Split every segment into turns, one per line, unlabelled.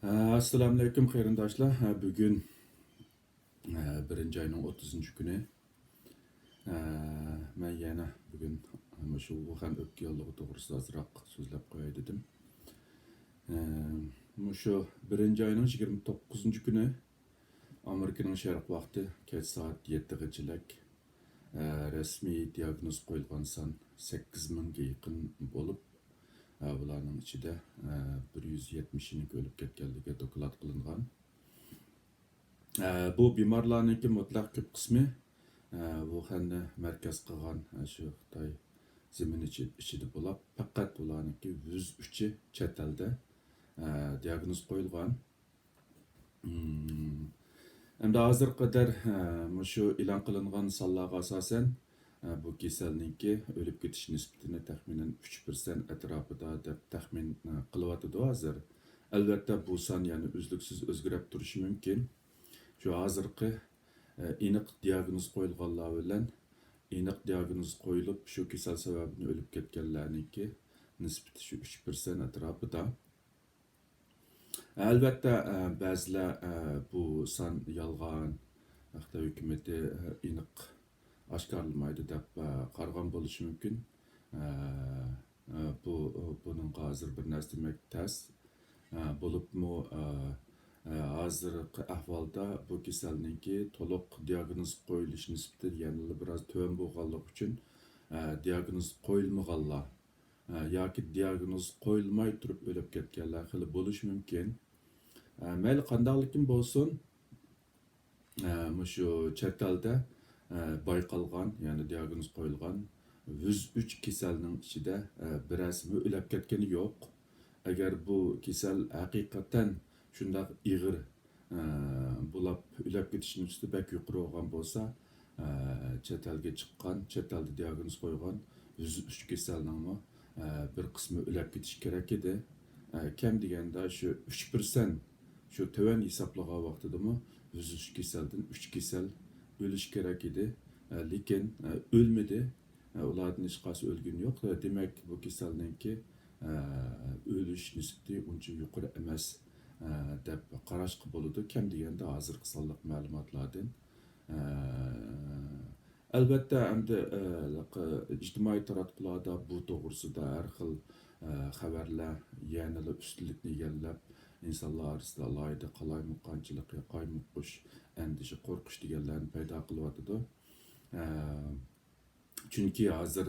Assalamu alaikum qarindoshlar. Bugun 1 ayning 30 kuni. Men yana bugun shu Wuhan o'pkalligi to'g'risida ozroq so'zlab qo'yay dedim. Shu 1 ayning 29 kuni Amerikaning sharq vaqti kech soat 7gacha rasmiy diagnoz qo'yilgan son 8000 ga yaqin bo'lib, bularning ichida 170ning o'lib ketganligi doklad qilingan. Bu bemorlarningki mutlaq ko'p qismi Wuhanni markaz qilgan shu Xitoy zemini ichida bo'lib, faqat ularningki 103 chet elda diagnoz qo'yilgan. Endi hozir qadar shu e'lon qilingan sonlarga asosan bu kasallikning o'lib ketish nisbatini taxminan 3% atrofida deb taxmin qilyotdi hozir. Albatta bu son yana uzluksiz o'zgarib turishi mumkin. Şu hozirgi aniq diagnoz qo'yilganlar bilan aniq diagnoz qo'yilib shu kasal sababini o'lib ketganlarningki nisbati shu 3% atrofida. Albatta ba'zilar bu son yolg'on, Xitoy hukumati aniq oshkorlamaydi deb qarg'an bo'lishi mumkin. Buning hozir bir narsa demek tez bo'libmi hozirgi ahvolda bu kasallikki to'liq diagnoz qo'yilish nisbati yana biroz tuvan bo'lganligi uchun diagnoz qo'yilmaganlar yoki diagnoz qo'yilmay turib o'lib ketganlar xili bo'lishi mumkin. Mayli qandaylikin bo'lsin, shu chet elda bayqalgan, ya'ni diagnoz qo'yilgan 103 kasalning ichida birasimi o'lib ketgani yo'q. Agar bu kasal haqiqatan shunday ig'ir bo'lib o'lib ketish nisbati bak yuqori bo'lgan bo'lsa, chet elga chiqqan, chet elda diagnoz qo'ygan 103 kasalning bir qismi o'lib ketish kerak edi. Kam deganda shu 3% shu tuvan hisoblagan vaqtidami 103 kasaldan 3 kasal o'lish kerak edi. Lekin o'lmadi. Ulardan hech qaysi o'lgani yo'q. Demak bu kasallikki o'lish nisbati uncha yuqori emas deb qarashga bo'ladi. Kam deganda hozirgi sonliq ma'lumotlardan. Albatta endi ijtimoiy taratqularda bu to'g'risida har xil xabarlar yana ustunlikni egallab, insonlar orasida alohida qalaymuqqanchilik, qaymuqqish, andisha, qo'rqish deganlarni paydo qilyotdi. Chunki hozir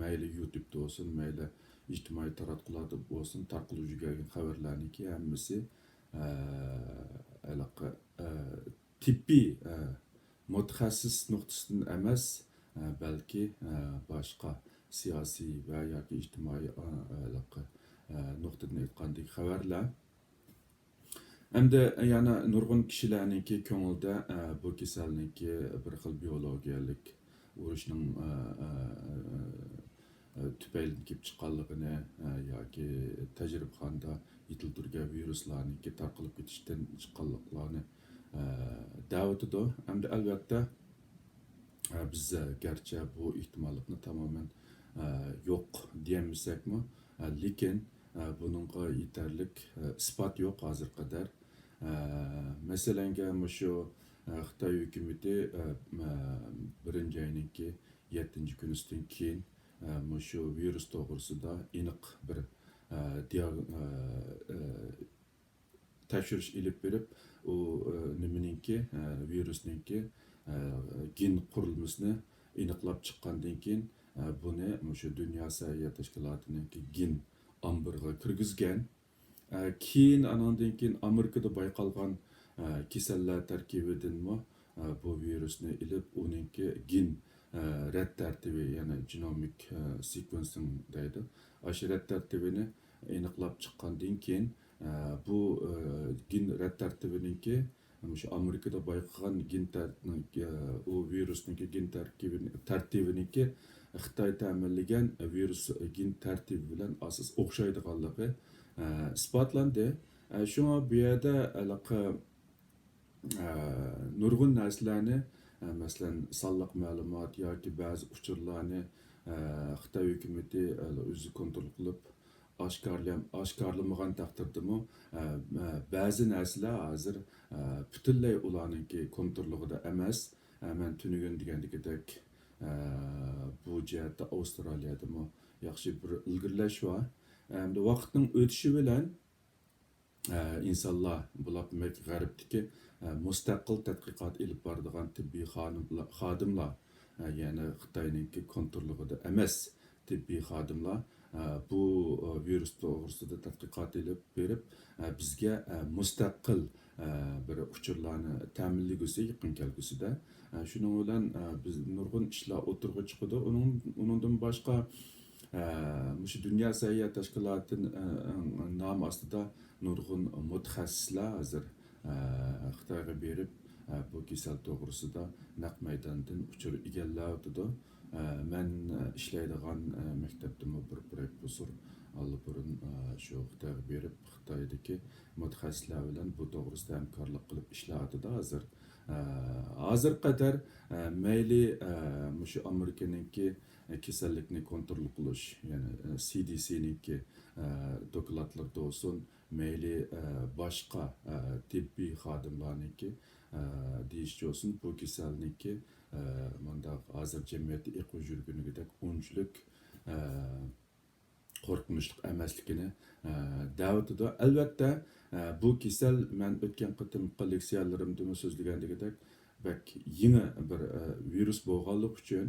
mayli YouTube'da olsun, mayli ijtimoiy taratqularda bo'lsin, tarqalib yurgan xabarlarniki hammasi tibbiy mutaxassis nuqtasidan emas, balki boshqa siyosiy va yoki ijtimoiy nuqtadan aytgandek xabarlar. Endi yana nurg'un kishilarningki ko'ngilda bu kasallikki bir xil biologiyalik urushning tüpaylidan kelib chiqqanligini yoki tajribaxonada yetiltirgan viruslarningki tarqalib ketishdan chiqqanliklarini da'vatidi. Endi albatta biz garchi bu ehtimollikni tamoman yo'q deyolmasakmi, lekin buningga yetarlik isbot yo'q hozir qadar. Masalan, shu Xitoy hukumati 1 ayninki 7-kunisidan keyin shu virus to'g'risida aniq bir tekshirish ilib berib, u nimaninki virusninki gen qurilmasini aniqlab chiqqandan keyin buni shu Dunyo sog'liqni tashkilotininki gen ombiriga kirgizgan. Keyin anandan keyin Amerikada bayqalgan kasallar tarkibidanmi bu virusni ilib uninki gen rad tartibi, ya'ni genomic sequencing deydi. O'sha rad tartibini aniqlab chiqqandan keyin bu gen rad tartibininki shu Amerikada bayqalgan gen u virusninki gen tartibininki Xitoy ta'minlagan virus gen tartibi bilan asos o'xshaydiganligi isbotlandi. Shunga bu yerda nurg'un narsalarni, masalan sonliq ma'lumot yoki ba'zi uchurlarni Xitoy hukumati o'zi kontrol qilib oshkorlamagan taqdirdami ba'zi narsalar hozir butunlay ularningki kontrolligida emas. Men tunugun degandagidek bu jihatda Avstraliyadami yaxshi bir ilgirlash bor. Endi vaqtning o'tishi bilan insonlar bular g'arbdagi mustaqil tadqiqot ilib boradigan tibbiy xodimlar, ya'ni Xitoyninki kontrolligida emas tibbiy xodimlar bu virus to'g'risida tadqiqot ilib berib bizga mustaqil bir uchurlarni ta'minlagusi yaqin kelgusida shuning bilan biz nurg'un ishlar o'tirg'i chiqadi. Uningdan boshqa shu Dünya Səhiyyə Təşkilatının nomi ostida nurg'un mutaxassislar hozir Xitoyga berib bu kasal to'g'risida naq maydondan uchur egallayotdi. Men ishlaydigan maktabda bir professor allburun shu Xitoyga berib Xitoydagi mutaxassislar bilan bu to'g'risida hamkorlik qilib ishlayotdi hozir. Hozir qadar mayli shu Amerikaninki kasallikni kontrol qilish, ya'ni CDC'ninki dokladlarda olsun, mayli boshqa tibbiy xodimlarniki deyishchi olsun, bu kasallikni mundaq hozir jamiyatda iqib yurgunidek unchalik qo'rqinchli emasligini da'vatida. Albatta bu kasal men o'tgan qatimqi leksiyalarimda so'zlagandagidek yeni bir virus bo'lganlik uchun,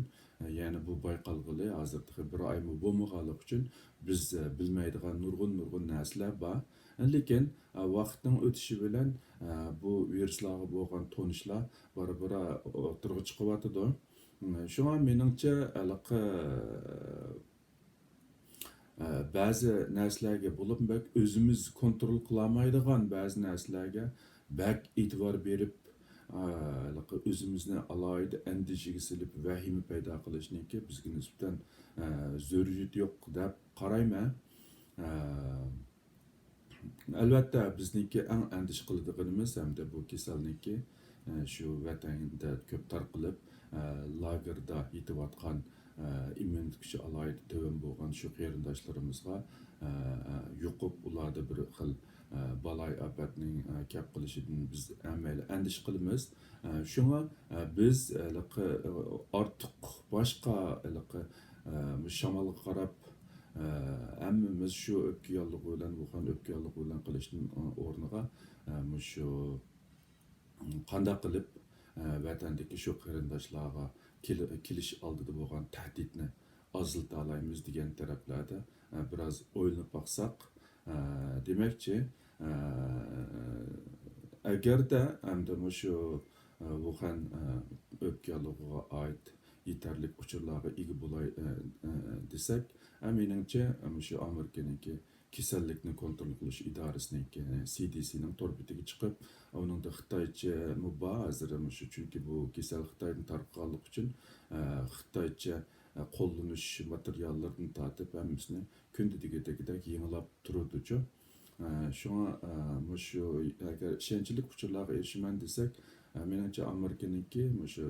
ya'ni bu bayqalg'ili hozir bir oymi bo'lmaganlik uchun biz bilmaydigan nurg'un narsalar bor. Lekin vaqtning o'tishi bilan bu viruslarga bo'lgan tonishlar bora-bora o'tirg'i chiqyotdi. Shunga meningcha ba'zi narsalarga bo'lib o'zimiz kontrol qilolmaydigan ba'zi narsalarga e'tibor berib o'zimizni alohida andishaga silib vahima paydo qilishniki bizga nisbatan zaruriyat yo'q deb qarayman. Albatta bizniki eng andish qiladiganimiz hamda bu kasallikni shu vatanda ko'p tarqalib lagerda yetayotgan immunitet kuchi alohida to'g'on bo'lgan shu qarindoshlarimizga yuqib ularda bir xil balay ofatning kelib qolishidan biz amayli andish qilamiz. Shunga biz ortiq boshqa shamolga qarab hammamiz shu o'pka yollig'i bilan bo'lgan o'pka yollig'i bilan qilishning o'rniga shu qanday qilib vatandagi shu qarindoshlarga kelish oldida bo'lgan tahdidni azilta olamiz degan taraflarda biroz o'ylanib baqsaq, demakchi agarda hamda shu Wuhan o'pka yollig'iga oid yetarli uchurlarga ega bo'lay desak, meningcha shu Amerikaninki kasallikni kontrol qilish idorasininki CDC'ning to'rbitiga chiqib, uningda Xitoycha hozir shu chunki bu kasal Xitoydan tarqalganlik uchun Xitoycha qo'llanish materiallarini tortib hammasini kundadagidek yangilab turadichu. Shunga shu agar ishonchli uchurlarga erishaman desak, menimcha Amerikaninki shu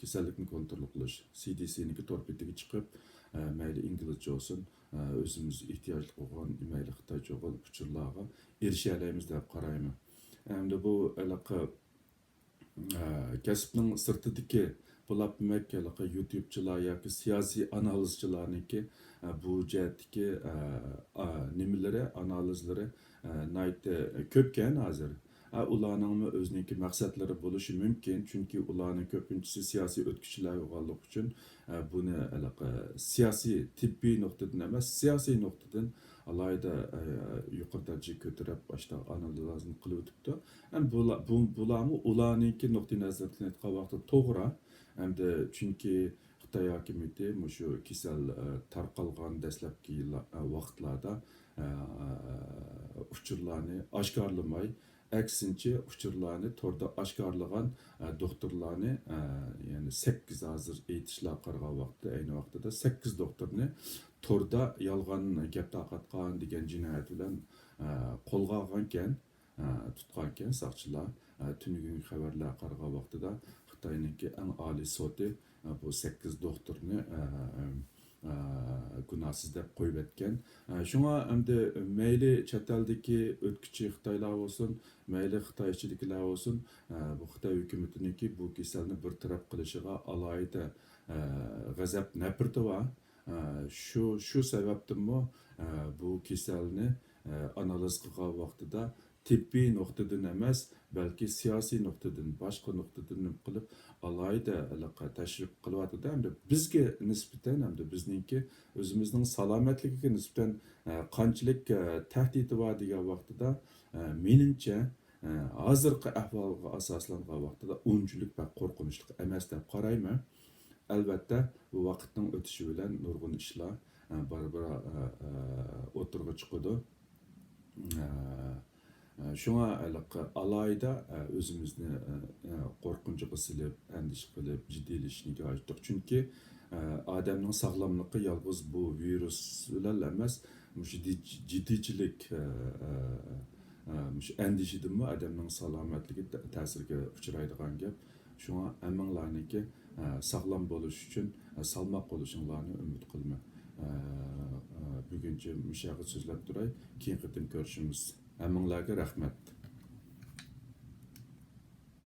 kasallikni kontrol qilish CDC'niki to'rbitiga chiqib, mayli inglizcha olsun, o'zimiz ehtiyojli bo'lgan mayli Xitoycha bo'lgan uchurlarga erisha olamiz deb qarayman. Endi bu kasbning sirtidagi YouTube'chilar yoki siyosiy analizchilarniki bu jihatdagi nimalari, analizlari ko'pkan hozir. Ularning o'ziniki maqsadlari bo'lishi mumkin, chunki ularning ko'pinchisi siyosiy o'tkichilar bo'lganligi uchun buni siyosiy tibbiy nuqtadan emas, siyosiy nuqtadan alayda yuqori darajaga ko'tarib boshqa analizlarni qilib o'tibdi. Bularni ularningki nuqtai nazardan aytgan vaqtda to'g'ri, hamda chunki Xitoy hokimiyati shu kasal tarqalgan dastlabki vaqtlarda uchurlarni oshkorlamay, aksincha uchurlarni to'rda oshkorlagan doktorlarni, ya'ni 8 hozir aytishlar qargan vaqtda, ayni vaqtida 8 doktorni to'rda yolg'on gap tarqatgan degan jinoyat bilan qo'lga olgan, tutgan ekan soqchilar. Tunugun xabarlar qargan vaqtida Xitoyninki eng oliy soti bu 8 doktorni gunohsiz deb qo'yib etgan. Shunga endi mayli chet eldagi o'tkichi Xitoylar bo'lsin, mayli Xitoy ichidagilar bo'lsin, bu Xitoy hukumatiniki bu kasalni bir taraf qilishiga alohida g'azab nafrati bor. Shu sababdanmi bu kasalni analiz qilgan vaqtida tibbiy nuqtadan emas, balki siyosiy nuqtadan, boshqa nuqtadan qilib alohida tashviq qilyapti. Hamda bizga nisbatan, hamda bizningki o'zimizning salomatligiga nisbatan qanchalik tahdidi bor degan vaqtida meningcha hozirgi ahvolga asoslangan vaqtida unchalik va qo'rqinchli emas deb qarayman. Albatta, bu vaqtning o'tishi bilan nurg'un ishlar barbara o'tirg'i chiqadi. Shunga alohida o'zimizni qo'rqinchga silib, andish qilib, jiddiylashishni hojatdir. Chunki odamning sog'lomligi yolg'iz bu virus bilan emas, shu jiddiychilik andishidanmi odamning salomatligi ta'sirga uchraydigan gap. Shunga hammanglarniki sog'lom bo'lish uchun salmoq bo'lishinglarni umid qilman. Buguncha mushaga so'zlab turay, keyin qitim ko'rishimiz. Hammanglarga rahmat.